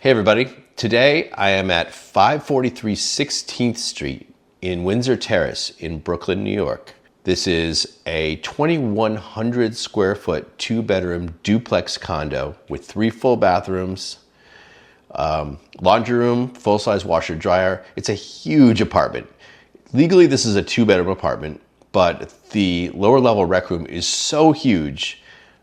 Hey everybody, today I am at 543 16th Street in Windsor Terrace in Brooklyn, New York. This is a 2,100 square foot, 2-bedroom duplex condo with 3 full bathrooms, laundry room, full-size washer dryer. It's a huge apartment. Legally this is a 2-bedroom apartment, but the lower level rec room is so huge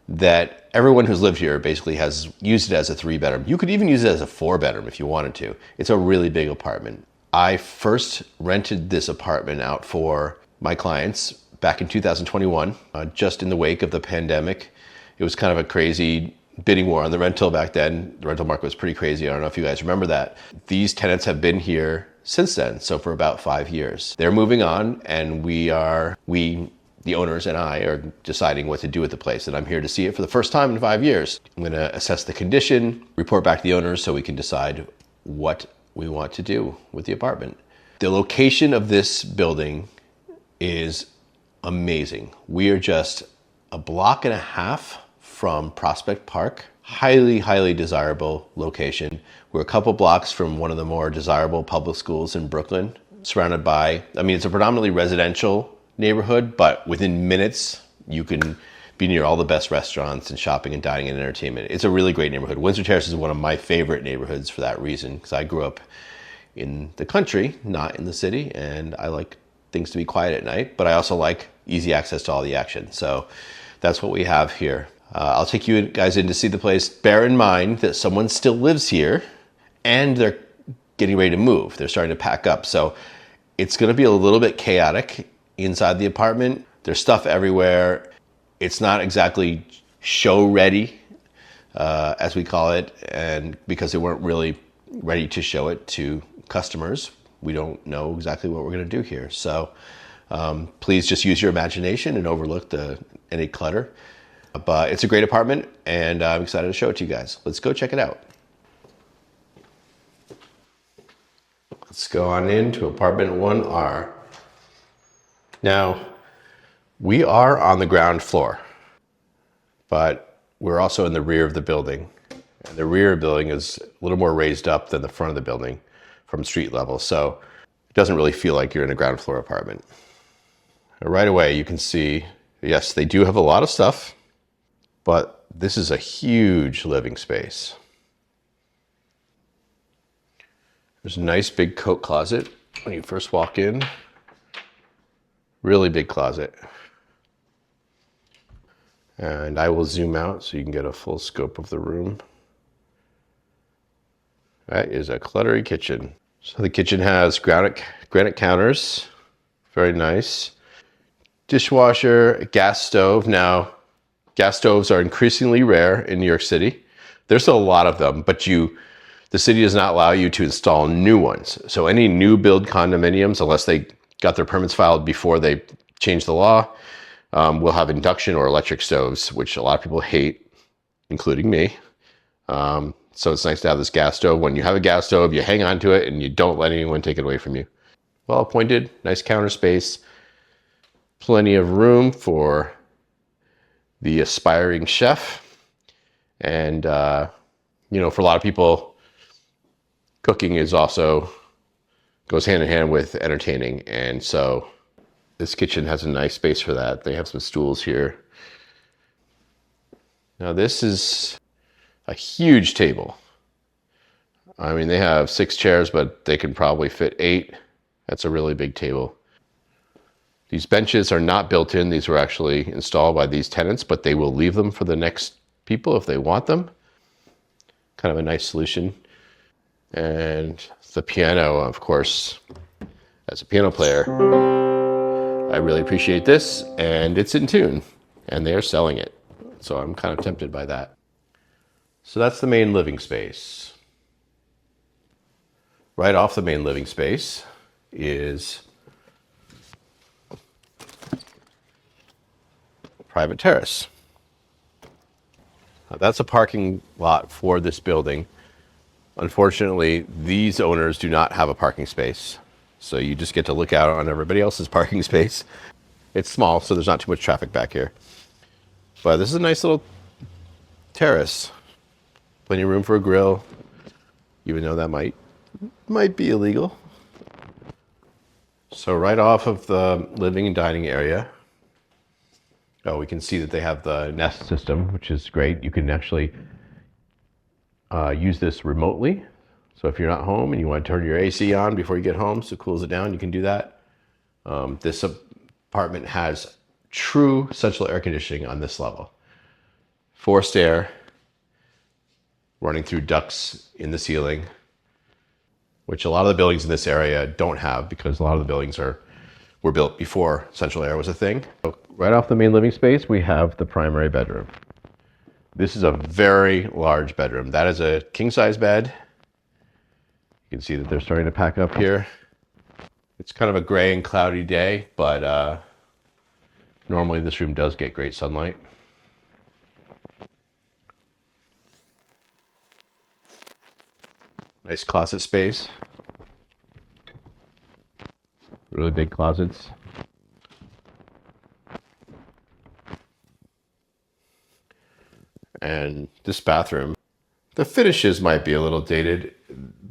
that everyone who's lived here basically has used it as a 3-bedroom. You could even use it as a 4-bedroom if you wanted to. It's a really big apartment. I first rented this apartment out for my clients back in 2021, just in the wake of the pandemic. It was kind of a crazy bidding war on the rental back then. The rental market was pretty crazy. I don't know if you guys remember that. These tenants have been here since then, so for about 5 years. They're moving on, and the owners and I are deciding what to do with the place, and I'm here to see it for the first time in 5 years. I'm going to assess the condition, report back to the owners so we can decide what we want to do with the apartment. The location of this building is amazing. We are just a block and a half from Prospect Park. Highly, highly desirable location. We're a couple blocks from one of the more desirable public schools in Brooklyn, surrounded by, it's a predominantly residential neighborhood, but within minutes you can be near all the best restaurants and shopping and dining and entertainment. It's a really great neighborhood. Windsor Terrace is one of my favorite neighborhoods for that reason, because I grew up in the country, not in the city, and I like things to be quiet at night, but I also like easy access to all the action. So that's what we have here. I'll take you guys in to see the place. Bear in mind that someone still lives here and they're getting ready to move. They're starting to pack up. So it's going to be a little bit chaotic inside the apartment. There's stuff everywhere. It's not exactly show ready, as we call it, and because they weren't really ready to show it to customers, we don't know exactly what we're going to do here. So please just use your imagination and overlook any clutter. But it's a great apartment, and I'm excited to show it to you guys. Let's go check it out. Let's go on into apartment 1R. Now, we are on the ground floor, but we're also in the rear of the building. And the rear of the building is a little more raised up than the front of the building from street level, so it doesn't really feel like you're in a ground floor apartment. Right away, you can see, yes, they do have a lot of stuff, but this is a huge living space. There's a nice big coat closet when you first walk in. Really big closet. And I will zoom out so you can get a full scope of the room. That is a cluttery kitchen. So the kitchen has granite counters. Very nice. Dishwasher, a gas stove. Now, gas stoves are increasingly rare in New York City. There's still a lot of them, but the city does not allow you to install new ones. So any new build condominiums, unless they got their permits filed before they changed the law, will have induction or electric stoves, which a lot of people hate, including me. So it's nice to have this gas stove. When you have a gas stove, you hang on to it and you don't let anyone take it away from you. Well appointed, nice counter space, plenty of room for the aspiring chef. And, for a lot of people, cooking goes hand in hand with entertaining. And so this kitchen has a nice space for that. They have some stools here. Now this is a huge table. They have 6 chairs, but they can probably fit 8. That's a really big table. These benches are not built in. These were actually installed by these tenants, but they will leave them for the next people if they want them. Kind of a nice solution. And the piano, of course, as a piano player, I really appreciate this, and it's in tune, and they are selling it. So I'm kind of tempted by that. So that's the main living space. Right off the main living space is private terrace. Now, that's a parking lot for this building. Unfortunately, these owners do not have a parking space. So you just get to look out on everybody else's parking space. It's small, so there's not too much traffic back here. But this is a nice little terrace. Plenty of room for a grill. even though that might be illegal. So right off of the living and dining area, we can see that they have the Nest system, which is great. You can actually use this remotely. So if you're not home and you want to turn your AC on before you get home so it cools it down, you can do that. This apartment has true central air conditioning on this level. Forced air running through ducts in the ceiling, which a lot of the buildings in this area don't have because a lot of the buildings were built before central air was a thing. So right off the main living space, we have the primary bedroom. This is a very large bedroom. That is a king-size bed. You can see that they're starting to pack up here. It's kind of a gray and cloudy day, but normally this room does get great sunlight. Nice closet space. Really big closets. And this bathroom, the finishes might be a little dated.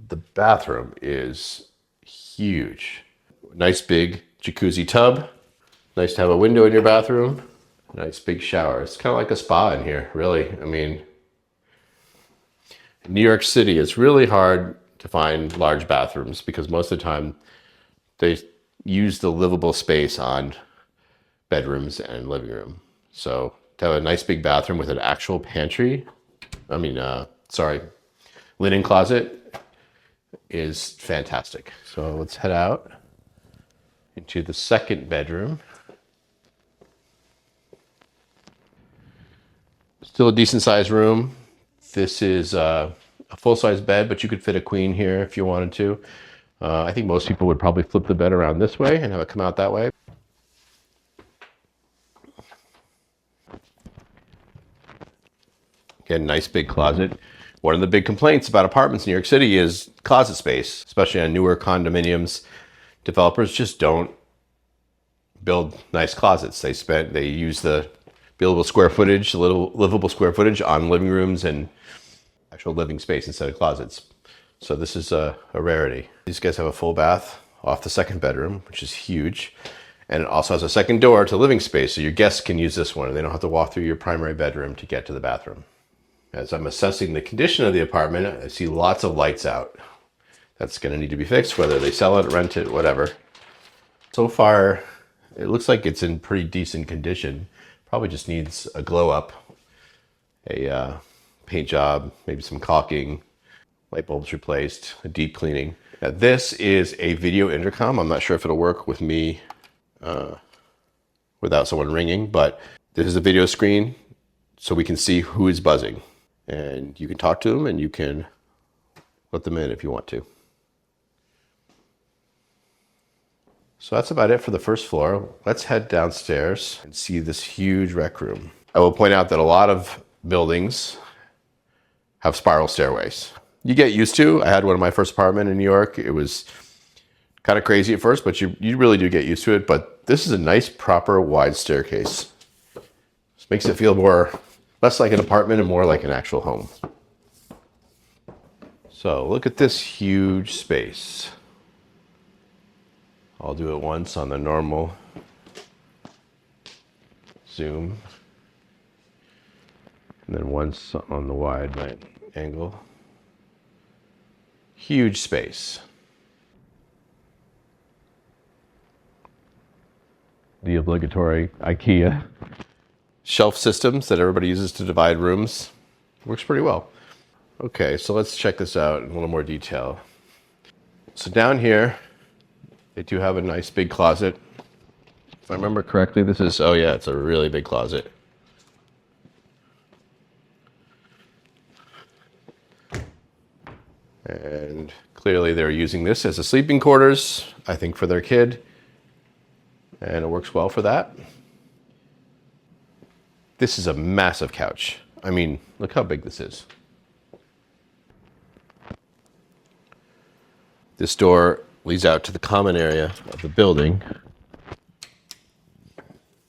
The bathroom is huge. Nice big jacuzzi tub. Nice to have a window in your bathroom. Nice big shower. It's kind of like a spa in here, really. I mean, in New York City, it's really hard to find large bathrooms because most of the time they use the livable space on bedrooms and living room. So to have a nice big bathroom with an actual pantry, linen closet is fantastic. So let's head out into the second bedroom. Still a decent sized room. This is a full-size bed, but you could fit a queen here if you wanted to. I think most people would probably flip the bed around this way and have it come out that way. Again, nice big closet. One of the big complaints about apartments in New York City is closet space, especially on newer condominiums. Developers just don't build nice closets. They use the buildable square footage, the little livable square footage on living rooms and actual living space instead of closets. So this is a rarity. These guys have a full bath off the second bedroom, which is huge. And it also has a second door to living space, so your guests can use this one and they don't have to walk through your primary bedroom to get to the bathroom. As I'm assessing the condition of the apartment, I see lots of lights out. That's going to need to be fixed, whether they sell it, rent it, whatever. So far, it looks like it's in pretty decent condition. Probably just needs a glow up, a paint job, maybe some caulking, light bulbs replaced, a deep cleaning. Now, this is a video intercom. I'm not sure if it'll work with me without someone ringing, but this is a video screen so we can see who is buzzing. And you can talk to them and you can let them in if you want to. So that's about it for the first floor. Let's head downstairs and see this huge rec room. I will point out that a lot of buildings have spiral stairways. You get used to. I had one in my first apartment in New York. It was kind of crazy at first, but you really do get used to it. But this is a nice, proper, wide staircase. This makes it feel less like an apartment and more like an actual home. So look at this huge space. I'll do it once on the normal zoom, and then once on the wide angle. Huge space. The obligatory IKEA shelf systems that everybody uses to divide rooms. Works pretty well. Okay, so let's check this out in a little more detail. So down here, they do have a nice big closet. If I remember correctly, it's a really big closet. And clearly they're using this as a sleeping quarters, I think for their kid. And it works well for that. This is a massive couch. I mean, look how big this is. This door leads out to the common area of the building,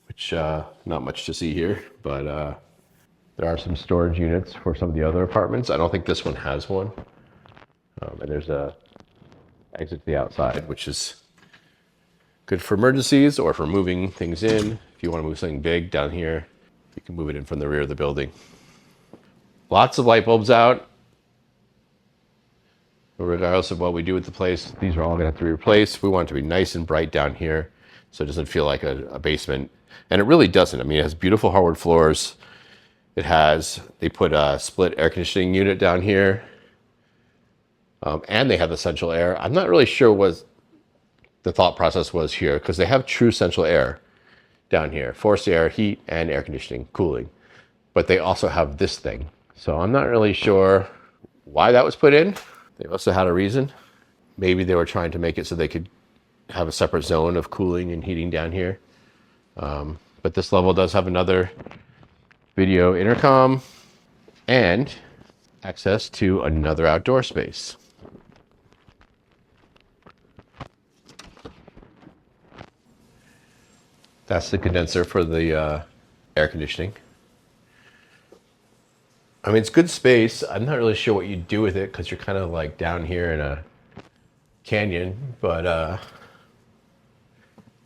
which not much to see here, but there are some storage units for some of the other apartments. I don't think this one has one. And there's a exit to the outside, which is good for emergencies or for moving things in. If you want to move something big down here, you can move it in from the rear of the building. Lots of light bulbs out. Regardless of what we do with the place, these are all gonna have to be replaced. We want it to be nice and bright down here so it doesn't feel like a basement. And it really doesn't. I mean, it has beautiful hardwood floors. They put a split air conditioning unit down here. And they have the central air. I'm not really sure what the thought process was here because they have true central air down here. Forced air, heat, and air conditioning, cooling. But they also have this thing. So I'm not really sure why that was put in. They must have had a reason. Maybe they were trying to make it so they could have a separate zone of cooling and heating down here. But this level does have another video intercom and access to another outdoor space. That's the condenser for the air conditioning. I mean, it's good space. I'm not really sure what you do with it because you're kind of like down here in a canyon, but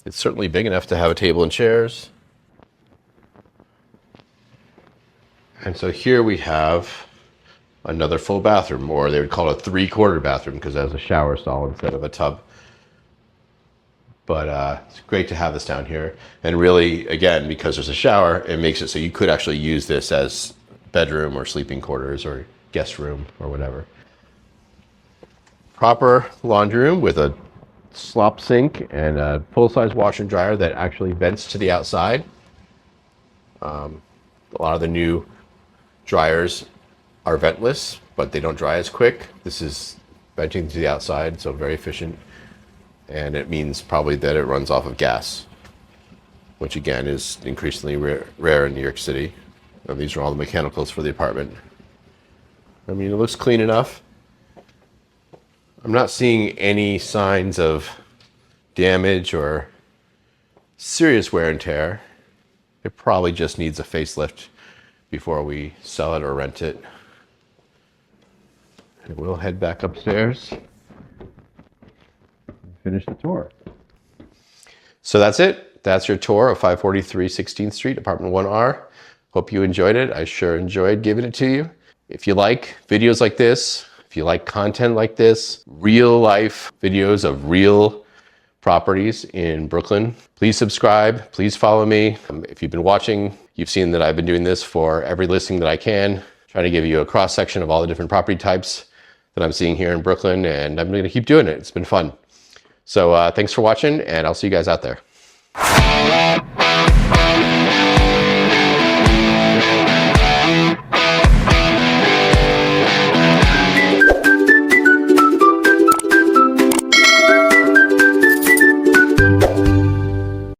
it's certainly big enough to have a table and chairs. And so here we have another full bathroom, or they would call it a 3/4 bathroom because it has a shower stall instead of a tub. But it's great to have this down here. And really, again, because there's a shower, it makes it so you could actually use this as bedroom or sleeping quarters or guest room or whatever. Proper laundry room with a slop sink and a full-size washer and dryer that actually vents to the outside. A lot of the new dryers are ventless, but they don't dry as quick. This is venting to the outside, so very efficient. And it means probably that it runs off of gas, which again is increasingly rare in New York City. And these are all the mechanicals for the apartment. I mean, it looks clean enough. I'm not seeing any signs of damage or serious wear and tear. It probably just needs a facelift before we sell it or rent it. And we'll head back upstairs and finish the tour. So that's it. That's your tour of 543 16th Street, apartment 1R. Hope you enjoyed it. I sure enjoyed giving it to you. If you like videos like this, if you like content like this, real life videos of real properties in Brooklyn, please subscribe, please follow me. If you've been watching, you've seen that I've been doing this for every listing that I can, trying to give you a cross section of all the different property types that I'm seeing here in Brooklyn, and I'm gonna keep doing it. It's been fun. So thanks for watching, and I'll see you guys out there.